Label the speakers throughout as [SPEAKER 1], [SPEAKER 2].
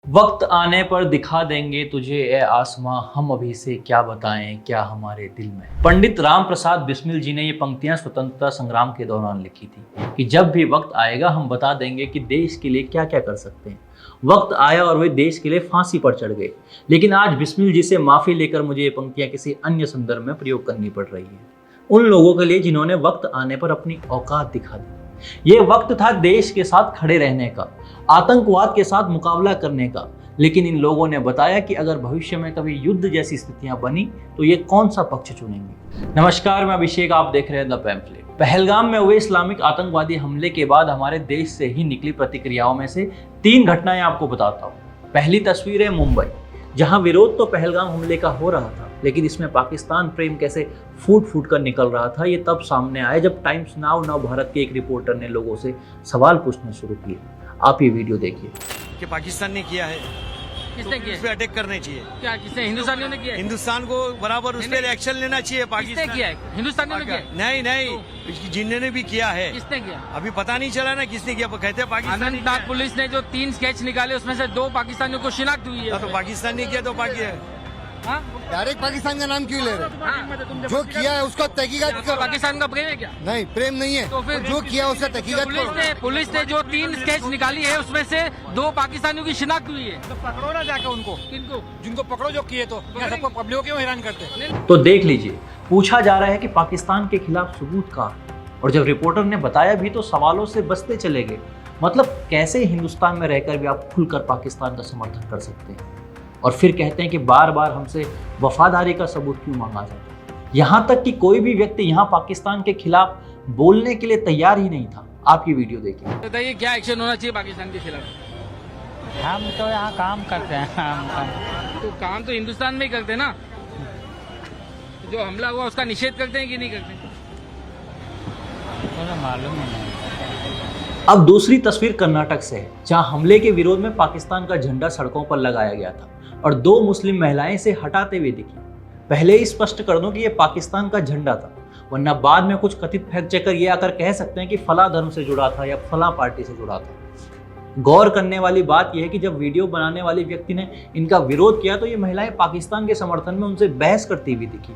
[SPEAKER 1] वक्त आने पर दिखा देंगे तुझे ए आसमां, हम अभी से क्या बताएं क्या हमारे दिल में। पंडित राम प्रसाद बिस्मिल जी ने ये पंक्तियां स्वतंत्रता संग्राम के दौरान लिखी थी कि जब भी वक्त आएगा हम बता देंगे कि देश के लिए क्या क्या कर सकते हैं। वक्त आया और वे देश के लिए फांसी पर चढ़ गए, लेकिन आज बिस्मिल जी से माफी लेकर मुझे ये पंक्तियां किसी अन्य संदर्भ में प्रयोग करनी पड़ रही है। उन लोगों के लिए जिन्होंने वक्त आने पर अपनी औकात दिखा दी। ये वक्त था देश के साथ खड़े रहने का, आतंकवाद के साथ मुकाबला करने का, लेकिन इन लोगों ने बताया कि अगर भविष्य में कभी युद्ध जैसी स्थितियां बनी तो ये कौन सा पक्ष चुनेंगे। नमस्कार, मैं अभिषेक, आप देख रहे हैं द पैम्फलेट। पहलगाम में हुए इस्लामिक आतंकवादी हमले के बाद हमारे देश से ही निकली प्रतिक्रियाओं में से 3 घटनाएं आपको बताता हूँ। पहली तस्वीर है मुंबई, जहां विरोध तो पहलगाम हमले का हो रहा था, लेकिन इसमें पाकिस्तान प्रेम कैसे फूट फूट कर निकल रहा था ये तब सामने आया जब टाइम्स नाउ भारत के एक रिपोर्टर ने लोगों से सवाल पूछने शुरू किए। आप ये वीडियो देखिए।
[SPEAKER 2] कि पाकिस्तान ने किया है,
[SPEAKER 3] किसने किया?
[SPEAKER 2] इस पे अटैक करने चाहिए।
[SPEAKER 3] क्या किसने? हिंदुस्तानियों ने किया है?
[SPEAKER 2] हिंदुस्तान को बराबर उस पर एक्शन लेना चाहिए।
[SPEAKER 3] किसने
[SPEAKER 2] पाकिस्तान
[SPEAKER 3] किया है? हिंदुस्तानियों ने किया है?
[SPEAKER 2] नहीं नहीं, जिन्होंने भी किया है।
[SPEAKER 3] किसने किया?
[SPEAKER 2] अभी पता नहीं चला ना किसने किया, कहते हैं पाकिस्तान ने किया
[SPEAKER 3] अनंतनाग पुलिस ने जो 3 स्केच निकाले उसमें से 2 पाकिस्तानियों को शिनाख्त हुई है।
[SPEAKER 2] तो पाकिस्तान ने किया तो
[SPEAKER 3] हाँ?
[SPEAKER 4] डायरेक्ट पाकिस्तान का नाम क्यों ले रहे
[SPEAKER 3] हाँ?
[SPEAKER 4] हो? जो किया है उसका तहकीकात
[SPEAKER 3] आपका
[SPEAKER 4] करो।
[SPEAKER 3] पाकिस्तान का प्रेम है क्या?
[SPEAKER 4] नहीं, प्रेम नहीं है।
[SPEAKER 3] तो फिर
[SPEAKER 4] जो किया उसका तहकीकात करो।
[SPEAKER 3] पुलिस ने जो 3 स्केच निकाली है उसमें से 2 पाकिस्तानियों की शिनाख्त हुई है।
[SPEAKER 5] तो पकड़ो ना जाके उनको,
[SPEAKER 3] किनको?
[SPEAKER 5] जिनको पकड़ो जो किए तो क्या सबको पब्लिक क्यों हैरान करते?
[SPEAKER 1] तो देख लीजिए, पूछा जा रहा है कि पाकिस्तान के खिलाफ सबूत कहाँ है, और जब रिपोर्टर ने बताया भी तो सवालों से बचते चले गए। मतलब कैसे हिंदुस्तान में रहकर भी आप खुलकर पाकिस्तान का समर्थन कर सकते हैं, और फिर कहते हैं कि बार बार हमसे वफादारी का सबूत क्यों मांगा जाता है। यहाँ तक कि कोई भी व्यक्ति यहाँ पाकिस्तान के खिलाफ बोलने के लिए तैयार ही नहीं था। आप ये वीडियो देखिए।
[SPEAKER 3] बताइए क्या एक्शन होना चाहिए पाकिस्तान के खिलाफ?
[SPEAKER 6] हम तो यहाँ काम करते हैं। हम
[SPEAKER 3] तो काम तो हिंदुस्तान में ही करते हैं ना। जो हमला हुआ उसका निषेध करते हैं कि नहीं करते?
[SPEAKER 6] तो मालूम ही नहीं।
[SPEAKER 1] अब दूसरी तस्वीर कर्नाटक से है, जहां हमले के विरोध में पाकिस्तान का झंडा सड़कों पर लगाया गया था और 2 मुस्लिम महिलाएं इसे हटाते हुए दिखी। पहले ही स्पष्ट कर दूं कि यह पाकिस्तान का झंडा था, वरना बाद में कुछ कथित फैक्ट चेकर ये आकर कह सकते हैं कि फला धर्म से जुड़ा था या फला पार्टी से जुड़ा था। गौर करने वाली बात यह है कि जब वीडियो बनाने वाले व्यक्ति ने इनका विरोध किया तो ये महिलाएं पाकिस्तान के समर्थन में उनसे बहस करती हुई दिखी।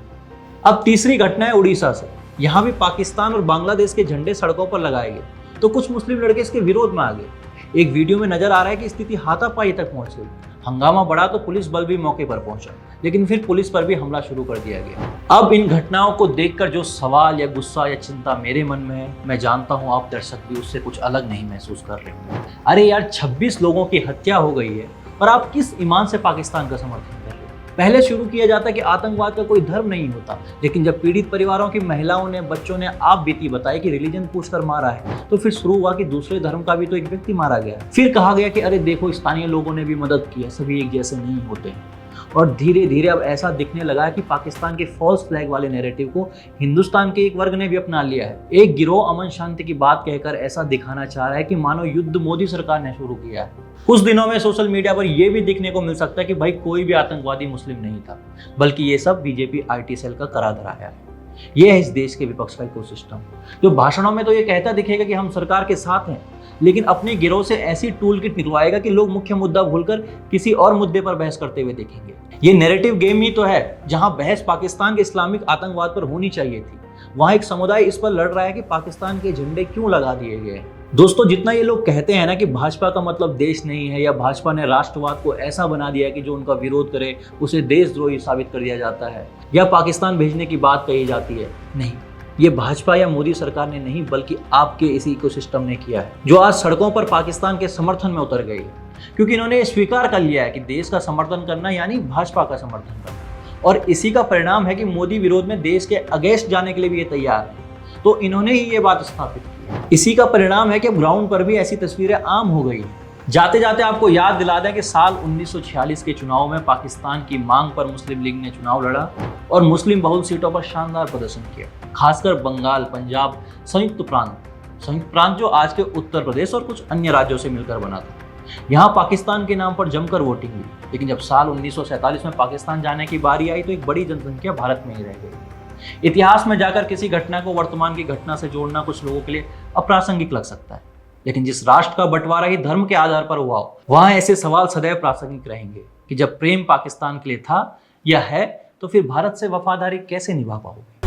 [SPEAKER 1] अब तीसरी घटना है उड़ीसा से। यहाँ भी पाकिस्तान और बांग्लादेश के झंडे सड़कों पर लगाए गए तो कुछ मुस्लिम लड़के इसके विरोध में आ गए। एक वीडियो में नजर आ रहा है कि स्थिति हाथापाई तक पहुंच गई। हंगामा बढ़ा तो पुलिस बल भी मौके पर पहुंचा, लेकिन फिर पुलिस पर भी हमला शुरू कर दिया गया। अब इन घटनाओं को देखकर जो सवाल या गुस्सा या चिंता मेरे मन में है, मैं जानता हूं आप दर्शक भी उससे कुछ अलग नहीं महसूस कर रहे होंगे। अरे यार, 26 लोगों की हत्या हो गई है और आप किस ईमान से पाकिस्तान का समर्थन कर रहे हो? पहले शुरू किया जाता कि आतंकवाद का कोई धर्म नहीं होता, लेकिन जब पीड़ित परिवारों की महिलाओं ने, बच्चों ने आप बीती बताई कि रिलीजन पूछकर मारा है, तो फिर शुरू हुआ कि दूसरे धर्म का भी तो एक व्यक्ति मारा गया। फिर कहा गया कि अरे देखो, स्थानीय लोगों ने भी मदद की है, सभी एक जैसे नहीं होते हैं। और धीरे धीरे अब ऐसा दिखने लगा है कि पाकिस्तान के फॉल्स फ्लैग वाले नैरेटिव को हिंदुस्तान के एक वर्ग ने भी अपना लिया है। एक गिरोह अमन शांति की बात कहकर ऐसा दिखाना चाह रहा है कि मानो युद्ध मोदी सरकार ने शुरू किया है। कुछ दिनों में सोशल मीडिया पर यह भी दिखने को मिल सकता है कि भाई कोई भी आतंकवादी मुस्लिम नहीं था, बल्कि ये सब बीजेपी IT सेल का करा धराया है। यह है इस देश के विपक्ष का इकोसिस्टम, जो भाषणों में तो ये कहता दिखेगा कि हम सरकार के साथ हैं, लेकिन अपने गिरोह से ऐसी टूल किट निकलवाएगा कि लोग मुख्य मुद्दा भूलकर किसी और मुद्दे पर बहस करते हुए देखेंगे। ये नैरेटिव गेम ही तो है, जहां बहस पाकिस्तान के इस्लामिक आतंकवाद पर होनी चाहिए थी, वहां एक समुदाय इस पर लड़ रहा है कि पाकिस्तान के झंडे क्यों लगा दिए गए। दोस्तों, जितना ये लोग कहते हैं ना कि भाजपा का मतलब देश नहीं है, या भाजपा ने राष्ट्रवाद को ऐसा बना दिया कि जो उनका विरोध करे उसे देशद्रोही साबित कर दिया जाता है, या पाकिस्तान भेजने की बात कही जाती है, नहीं, ये भाजपा या मोदी सरकार ने नहीं, बल्कि आपके इसी इकोसिस्टम ने किया है, जो आज सड़कों पर पाकिस्तान के समर्थन में उतर गई है, क्योंकि इन्होंने स्वीकार कर लिया है कि देश का समर्थन करना यानी भाजपा का समर्थन करना। और इसी का परिणाम है कि मोदी विरोध में देश के अगेंस्ट जाने के लिए भी ये तैयार है, तो इन्होंने ही ये बात स्थापित की। इसी का परिणाम है कि अब ग्राउंड पर भी ऐसी तस्वीरें आम हो गई हैं। जाते जाते आपको याद दिला दें कि साल 1946 के चुनाव में पाकिस्तान की मांग पर मुस्लिम लीग ने चुनाव लड़ा और मुस्लिम बहुल सीटों पर शानदार प्रदर्शन किया, खासकर बंगाल, पंजाब, संयुक्त प्रांत जो आज के उत्तर प्रदेश और कुछ अन्य राज्यों से मिलकर बना था। यहाँ पाकिस्तान के नाम पर जमकर वोटिंग हुई, लेकिन जब साल 1947 में पाकिस्तान जाने की बारी आई तो एक बड़ी जनसंख्या भारत में ही रह गई। इतिहास में जाकर किसी घटना को वर्तमान की घटना से जोड़ना कुछ लोगों के लिए अप्रासंगिक लग सकता है, लेकिन जिस राष्ट्र का बंटवारा ही धर्म के आधार पर हुआ हो, वहां ऐसे सवाल सदैव प्रासंगिक रहेंगे कि जब प्रेम पाकिस्तान के लिए था या है, तो फिर भारत से वफादारी कैसे निभा पाओगे।